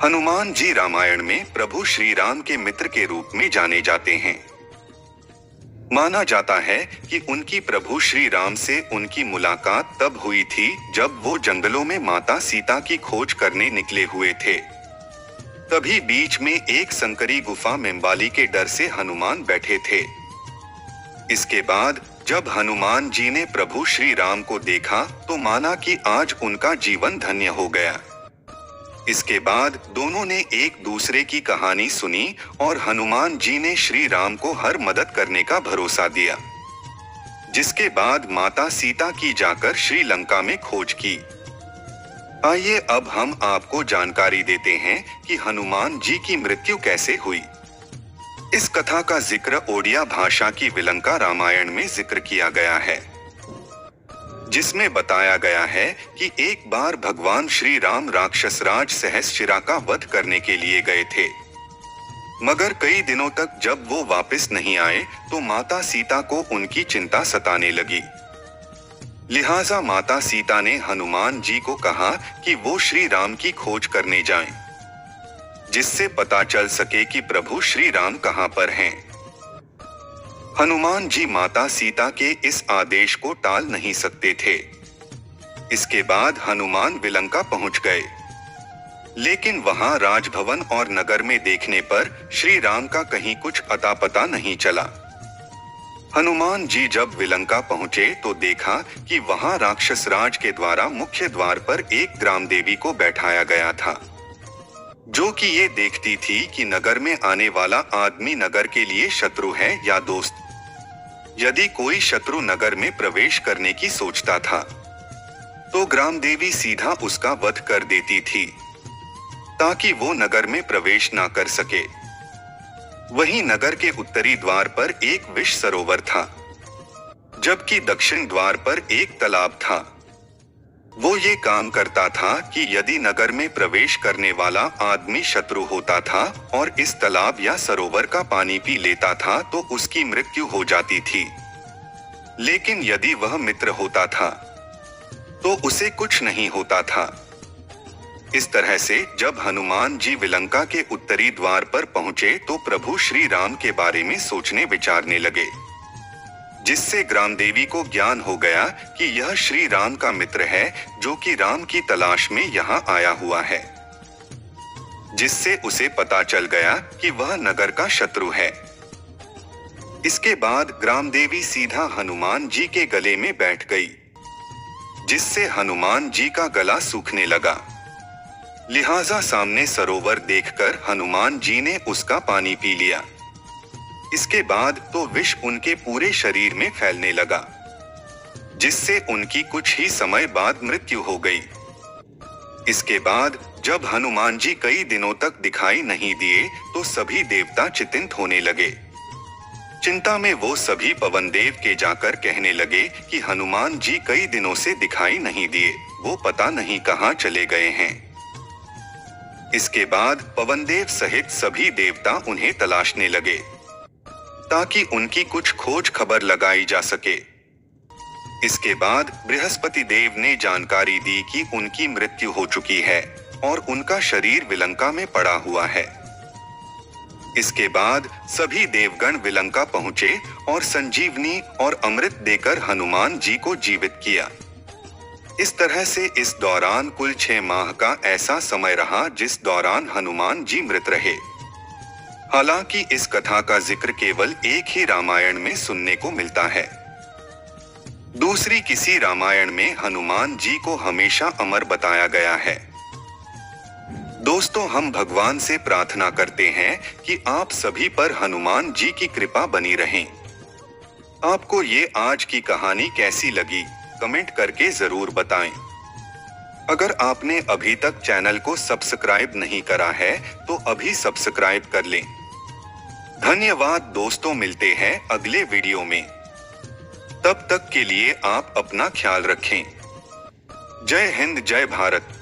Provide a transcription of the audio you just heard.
हनुमान जी रामायण में प्रभु श्री राम के मित्र के रूप में जाने जाते हैं। माना जाता है कि उनकी प्रभु श्री राम से उनकी मुलाकात तब हुई थी जब वो जंगलों में माता सीता की खोज करने निकले हुए थे। तभी बीच में एक संकरी गुफा में बाली के डर से हनुमान बैठे थे। इसके बाद जब हनुमान जी ने प्रभु श्री राम को देखा तो माना कि आज उनका जीवन धन्य हो गया। इसके बाद दोनों ने एक दूसरे की कहानी सुनी और हनुमान जी ने श्री राम को हर मदद करने का भरोसा दिया। जिसके बाद माता सीता की जाकर श्रीलंका में खोज की। आइए अब हम आपको जानकारी देते हैं कि हनुमान जी की मृत्यु कैसे हुई। इस कथा का जिक्र ओडिया भाषा की विलंका रामायण में जिक्र किया गया है, जिसमें बताया गया है कि एक बार भगवान श्री राम राक्षस राज सहस्रशिरा का वध करने के लिए गए थे, मगर कई दिनों तक जब वो वापस नहीं आए तो माता सीता को उनकी चिंता सताने लगी। लिहाजा माता सीता ने हनुमान जी को कहा कि वो श्री राम की खोज करने जाएं, जिससे पता चल सके कि प्रभु श्री राम कहां पर हैं। हनुमान जी माता सीता के इस आदेश को टाल नहीं सकते थे। इसके बाद हनुमान विलंका पहुंच गए, लेकिन वहां राजभवन और नगर में देखने पर श्री राम का कहीं कुछ अता पता नहीं चला। हनुमान जी जब विलंका पहुंचे तो देखा कि वहां राक्षस राज के द्वारा मुख्य द्वार पर एक ग्राम देवी को बैठाया गया था, जो कि ये देखती थी कि नगर में आने वाला आदमी नगर के लिए शत्रु है या दोस्त। यदि कोई शत्रु नगर में प्रवेश करने की सोचता था तो ग्राम देवी सीधा उसका वध कर देती थी, ताकि वो नगर में प्रवेश ना कर सके। वहीं नगर के उत्तरी द्वार पर एक विष सरोवर था, जबकि दक्षिण द्वार पर एक तालाब था। वो ये काम करता था कि यदि नगर में प्रवेश करने वाला आदमी शत्रु होता था और इस तालाब या सरोवर का पानी पी लेता था तो उसकी मृत्यु हो जाती थी, लेकिन यदि वह मित्र होता था तो उसे कुछ नहीं होता था। इस तरह से जब हनुमान जी विलंका के उत्तरी द्वार पर पहुंचे तो प्रभु श्री राम के बारे में सोचने विचारने लगे, जिससे ग्राम देवी को ज्ञान हो गया कि यह श्री राम का मित्र है जो कि राम की तलाश में यहाँ आया हुआ है। जिससे उसे पता चल गया कि वह नगर का शत्रु है। इसके बाद ग्राम देवी सीधा हनुमान जी के गले में बैठ गई, जिससे हनुमान जी का गला सूखने लगा। लिहाजा सामने सरोवर देखकर हनुमान जी ने उसका पानी पी लिया। इसके बाद तो विष उनके पूरे शरीर में फैलने लगा, जिससे उनकी कुछ ही समय बाद मृत्यु हो गई। इसके बाद जब हनुमान जी कई दिनों तक दिखाई नहीं दिए तो सभी देवता चिंतित होने लगे। चिंता में वो सभी पवन देव के जाकर कहने लगे कि हनुमान जी कई दिनों से दिखाई नहीं दिए, वो पता नहीं कहां चले गए हैं। इसके बाद पवन देव सहित सभी देवता उन्हें तलाशने लगे, ताकि उनकी कुछ खोज खबर लगाई जा सके। इसके बाद बृहस्पति देव ने जानकारी दी कि उनकी मृत्यु हो चुकी है और उनका शरीर विलंका में पड़ा हुआ है। इसके बाद सभी देवगण विलंका पहुंचे और संजीवनी और अमृत देकर हनुमान जी को जीवित किया। इस तरह से इस दौरान कुल 6 माह का ऐसा समय रहा जिस दौरान हनुमान जी मृत रहे। हालांकि इस कथा का जिक्र केवल एक ही रामायण में सुनने को मिलता है। दूसरी किसी रामायण में हनुमान जी को हमेशा अमर बताया गया है। दोस्तों, हम भगवान से प्रार्थना करते हैं कि आप सभी पर हनुमान जी की कृपा बनी रहे। आपको ये आज की कहानी कैसी लगी, कमेंट करके जरूर बताएं। अगर आपने अभी तक चैनल को सब्सक्राइब नहीं करा है तो अभी सब्सक्राइब कर लें। धन्यवाद दोस्तों, मिलते हैं अगले वीडियो में। तब तक के लिए आप अपना ख्याल रखें। जय हिंद, जय भारत।